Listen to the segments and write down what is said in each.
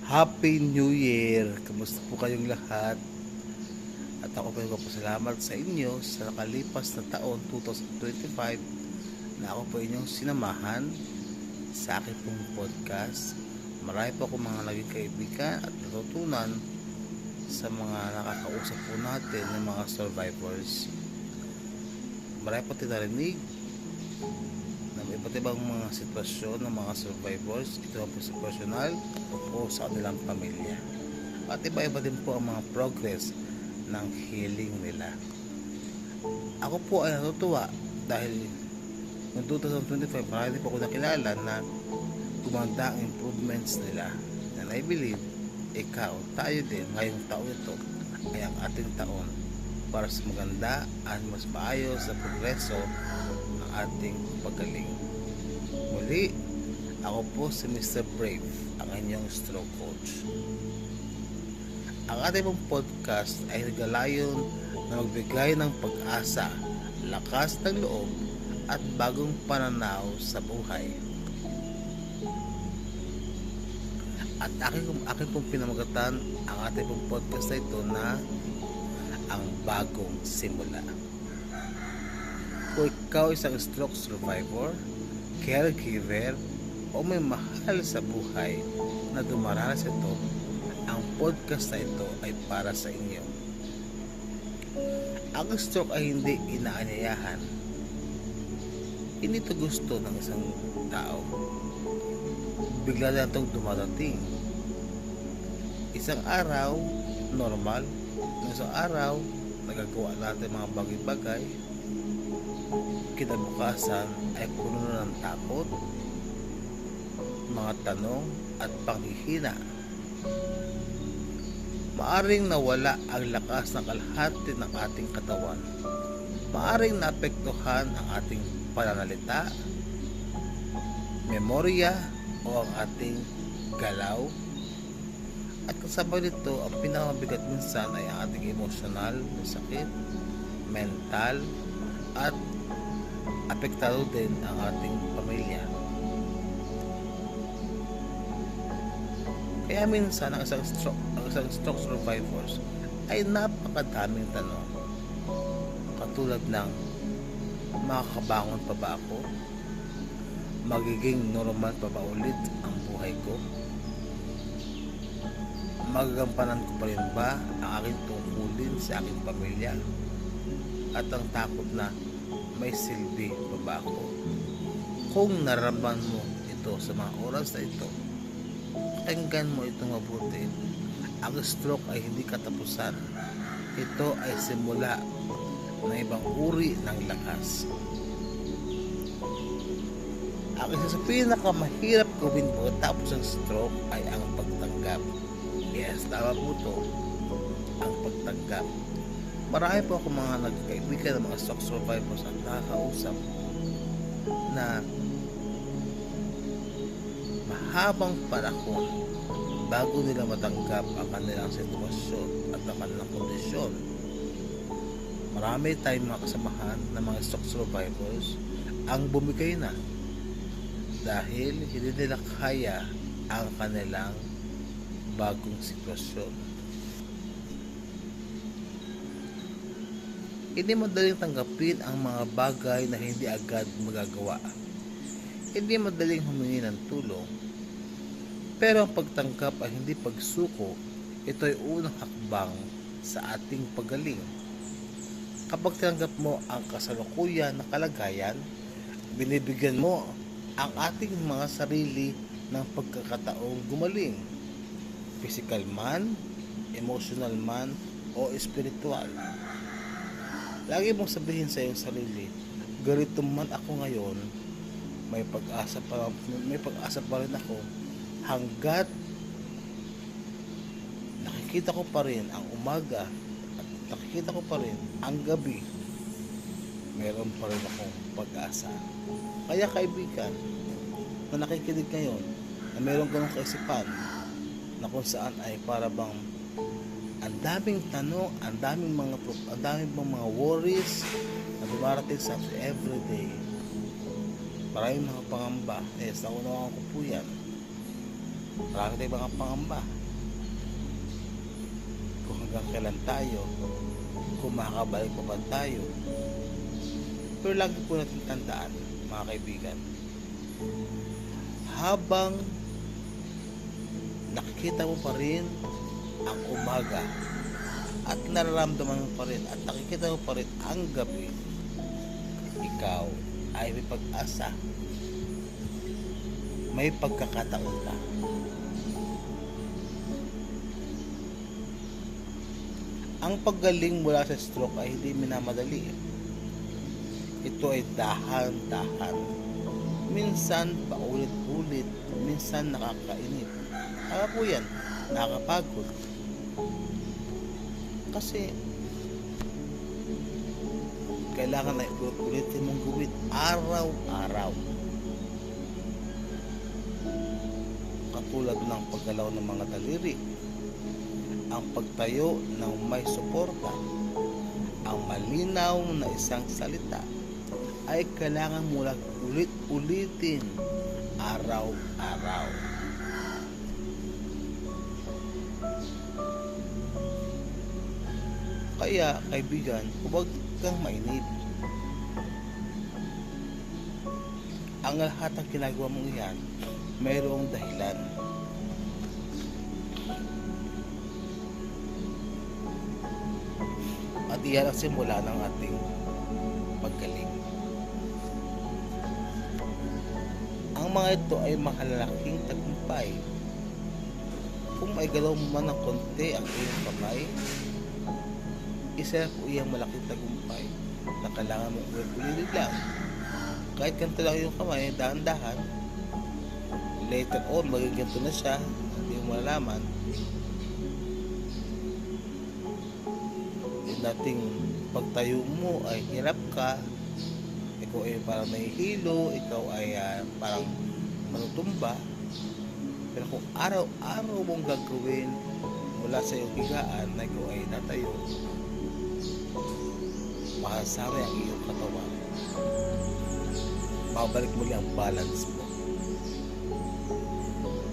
Happy New Year! Kamusta po kayong lahat? At ako po nagpapasalamat sa inyo sa nakalipas na taon 2025 na ako po inyong sinamahan sa aking pong podcast. Marami po akong mga naging kaibigan at natutunan sa mga nakakausap po natin ng mga survivors. Marami po tinarinig ng iba't ibang mga sitwasyon ng mga survivors, ito ang po sa personal o sa kanilang pamilya. At iba-iba din po ang mga progress ng healing nila. Ako po ay natutuwa dahil noong 2025 marami po ako nakilala na gumanda ang improvements nila. And I believe ikaw, tayo din ngayong taon ito ay ang ating taon para sa maganda at mas maayos na progreso ng ating paggaling. Muli, ako po si Mr. Brave, ang inyong stroke coach. Ang ating pong podcast ay nagalayon na magbigay ng pag-asa, lakas ng loob at bagong pananaw sa buhay. At aking pong pinamagatan ang ating pong podcast na ito na ang bagong simula. Kung ikaw isang stroke survivor, caregiver, o may mahal sa buhay na dumaranas ito, ang podcast na ito ay para sa inyo. Ang stroke ay hindi inaanyayahan. Hindi ito gusto ng isang tao. Bigla na itong dumadating. Isang araw, normal. Isang araw, nagagawa natin mga bagay-bagay. Kinabukasan ay puno ng takot, mga tanong at panghihina. Maaring nawala ang lakas ng kalahati ng ating katawan. Maaring naapektuhan ang ating pananalita, memorya o ang ating galaw. At kasabay nito, ang pinakamabigat minsan ay ang ating emosyonal na sakit, mental, at apektado din ang ating pamilya. Kaya minsan ang isang stroke survivors ay napakadaming tanong. Katulad ng, makakabangon pa ba ako? Magiging normal pa ba ulit ang buhay ko? Magagampanan ko pa rin ba ang aking tungkulin sa aking pamilya? At ang takot na, may silbi pa ba ako? Kung nararamdaman mo ito sa mga oras na ito, pakinggan mo itong mabuti. Ang stroke ay hindi katapusan. Ito ay simula ng ibang uri ng lakas. Ang isa sa pinakamahirap gawin pagkatapos ng stroke ay ang pagtanggap. Yes, tama po ito. Ang pagtanggap. Marami po ako mga nagkaibigan ng mga stroke survivors at nakakausap na mahabang panahon bago nila matanggap ang kanilang sitwasyon at ang kanilang kondisyon. Marami tayong mga kasamahan ng mga stroke survivors ang bumigay na dahil hindi nila kaya ang kanilang bagong sitwasyon. Hindi madaling tanggapin ang mga bagay na hindi agad magagawa. Hindi madaling humingi ng tulong. Pero ang pagtanggap ay hindi pagsuko. Ito ay unang hakbang sa ating paggaling. Kapag tinanggap mo ang kasalukuyan na kalagayan, binibigyan mo ang ating mga sarili ng pagkakataong gumaling. Physical man, emotional man, o spiritual. Lagi mong sabihin sa iyong sarili, ganito man ako ngayon, may pag-asa pa rin ako hanggat nakikita ko pa rin ang umaga at nakikita ko pa rin ang gabi, meron pa rin akong pag-asa. Kaya kaibigan na nakikinig ngayon na meron ganong kaisipan na kung saan ay para bang ang daming tanong, ang daming mga worries na dumarating sa atin everyday. Maraming mga pangamba. Yes, nakunawan ko po yan. Marami tayong mga pangamba kung hanggang kailan tayo, kung makakabalik pa ba tayo. Pero lagi po natin tandaan, mga kaibigan, habang nakikita mo pa rin ang umaga at nararamdaman mo pa rin at nakikita mo pa rin ang gabi, ikaw ay may pag-asa, may pagkakataon ka. Ang paggaling mula sa stroke ay hindi minamadali. Ito ay dahan-dahan, minsan paulit-ulit, minsan nakakainip. Kaya po yan, nakakapagod. Kasi kailangan na ulitin mong gawin araw-araw. Katulad ng paggalaw ng mga daliri, ang pagtayo ng may suporta, ang malinaw na isang salita ay kailangan mo lang ulit-ulitin araw-araw. Kaya kaibigan, huwag kang mainip. Ang lahat ng ginagawa mong iyan, mayroong dahilan. At iyan ang simula ng ating paggaling. Ang mga ito ay malalaking tagumpay. Kung may galaw mo man ng konti ang iyong kamay, isa po iyang malaking tagumpay na kailangan mong ulit-ulit lang. Kahit ganito lang yung kamay, dahan-dahan, later on, magiganto na siya, hindi mo malalaman. Yung dating pagtayo mo ay hirap ka, ikaw ay parang nahihilo, ikaw ay parang manutumba. Pero kung araw-araw mong gagawin mula sa iyong higaan na ikaw ay tatayo, makasama ang iyong katawan. Mabalik muli ang balance mo.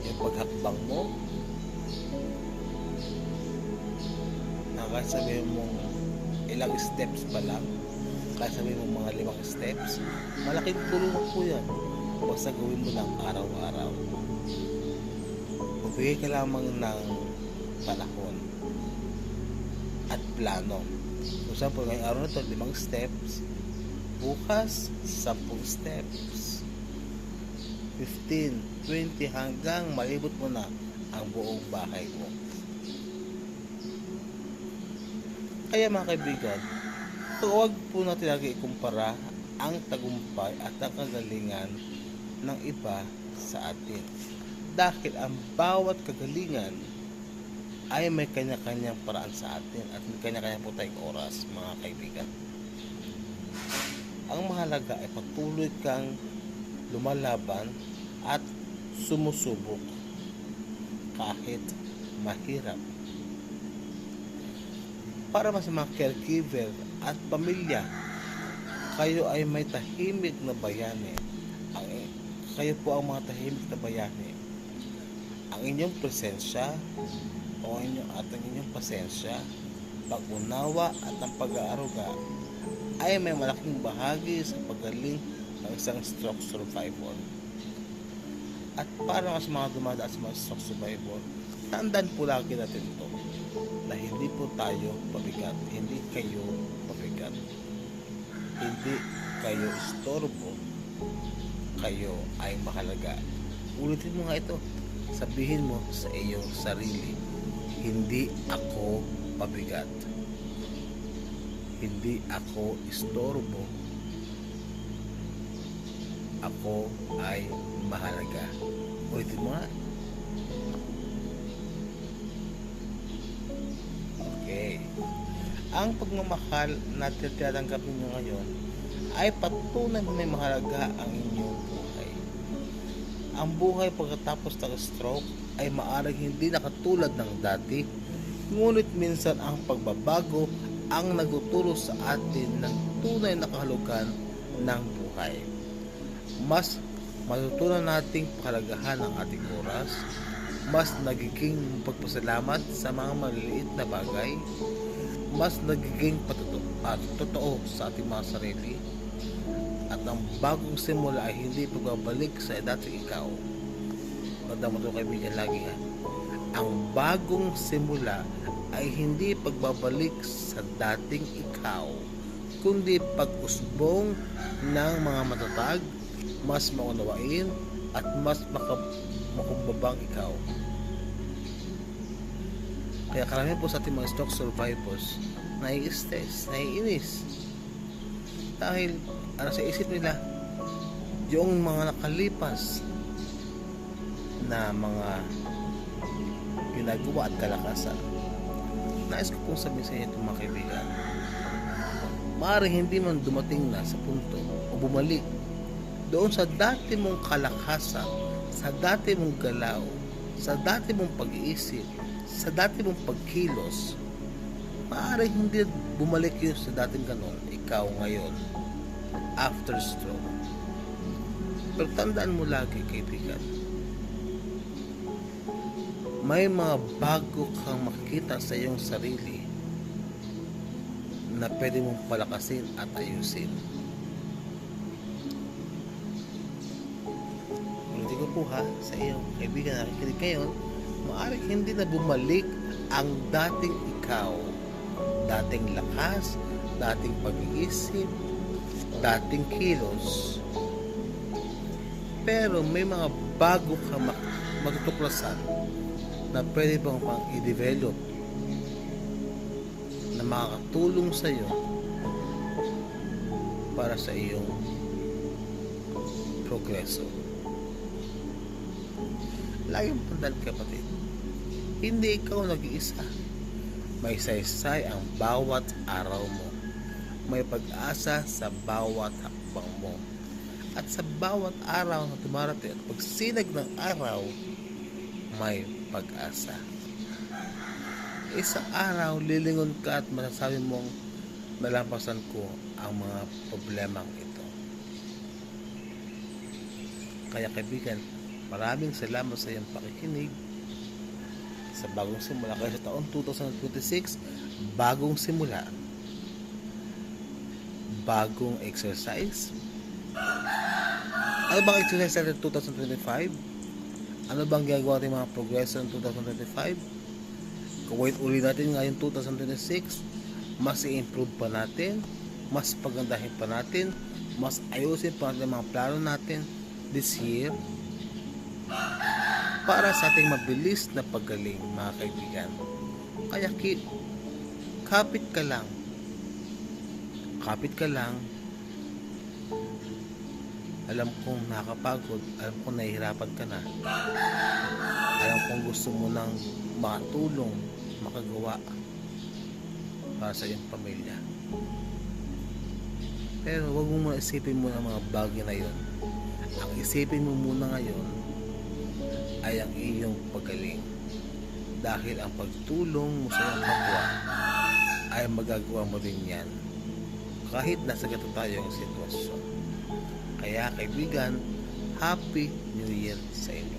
Yung paghakbang mo, nakasabihin mong ilang steps pa lang, kasabihin mong mga 5 steps, malaking tulong po yan. Basta gawin mo lang araw-araw. Magbigay ka lamang ng panahon at plano. For example, ngayong araw na ito, 5 steps. Bukas, 10 steps. 15, 20, hanggang malibot mo na ang buong bahay mo. Kaya mga kaibigan, huwag po natin lagi ikumpara ang tagumpay at ang kagalingan ng iba sa atin. Dahil ang bawat kagalingan ay may kanya-kanyang paraan sa atin at may kanya-kanya po tayong oras, mga kaibigan. Ang mahalaga ay patuloy kang lumalaban at sumusubok kahit mahirap. Para mas mga caregiver at pamilya, kayo ay may tahimik na bayani. Kayo po ang mga tahimik na bayani. Ang inyong presensya o ang inyong pasensya, pag-unawa at ang pag-aaruga ay may malaking bahagi sa pagaling ng isang stroke survivor. At para mas mga dumadaan sa mga stroke survivor, tandaan po lagi natin ito, na hindi po tayo pabigat, hindi kayo pabigat, hindi kayo istorbo, kayo ay mahalaga. Ulitin mo nga ito, sabihin mo sa iyong sarili, hindi ako pabigat, hindi ako istorbo, ako ay mahalaga. Ulitin mo nga. Okay. Ang pagmamahal na tinatanggapin nyo ngayon ay patunay na may mahalaga ang inyong buhay. Ang buhay pagkatapos ng stroke ay maaaring hindi nakatulad ng dati, ngunit minsan ang pagbabago ang nagtuturo sa atin ng tunay na kahulugan ng buhay. Mas matutunan nating pahalagahan ang ating oras, mas nagiging pagpasalamat sa mga maliliit na bagay, mas nagiging totoo sa ating mga sarili, at ang bagong simula ay hindi pagbabalik sa dating ikaw. Tanda mo ito, kaibigan, lagi ha. Ang bagong simula ay hindi pagbabalik sa dating ikaw, kundi pag-usbong ng mga matatag, mas maunawain at mas makumbabang ikaw. Kaya karamihan po sa ating mga stroke survivors nai-stress, naiinis dahil sa isip nila yung mga nakalipas na mga ginagawa at kalakasan. Nais ko pong sabihin sa inyo itong mga kaibigan, maaaring hindi man dumating na sa punto o bumalik doon sa dati mong kalakasan, sa dati mong galaw, sa dati mong pag-iisip, sa dati mong pagkilos. Maaaring hindi bumalik yun sa dating ganon, ikaw ngayon, after stroke. Pero tandaan mo lagi, kaibigan, may mga bago kang makikita sa iyong sarili na pwede mong palakasin at ayusin. Ulitin ko po ha, sa iyong kaibigan na nakikinig ngayon, maaaring hindi na bumalik ang dating ikaw, dating lakas, dating pag-iisip, dating kilos. Pero may mga bago kang magtuklasan na pwede bang pang i-develop na makakatulong sa iyo para sa iyong progreso. Lagi mo tandaan, kapatid, hindi ikaw nag-iisa. May saysay ang bawat araw mo. May pag-asa sa bawat hakbang mo. At sa bawat araw na dumarating at pagsinag ng araw, may pag-asa. Isang araw, lilingon ka at masasabi mong nalampasan ko ang mga problemang ito. Kaya kaibigan, maraming salamat sa iyong pakikinig sa bagong simula. Kaya sa taon 2026, bagong simula, bagong exercise. Ano bang exercise natin 2025? Ano bang gagawa natin mga progreso ng 2025? Gawin uli natin ngayon 2026. Mas i-improve pa natin, mas pagandahin pa natin, mas ayusin pa natin mga plano natin this year para sa ating mabilis na paggaling, mga kaibigan. Kaya kapit ka lang, alam kong nakakapagod, alam kong nahihirapan ka na, alam kong gusto mo nang makatulong, makagawa para sa iyong pamilya. Pero wag mo muna isipin mo ang mga bagay na yun. Ang isipin mo muna ngayon ay ang iyong pagaling, dahil ang pagtulong mo sa iyong kapwa ay magagawa mo din yan kahit nasa gato tayong sitwasyon. Kaya kaibigan, Happy New Year sa inyo.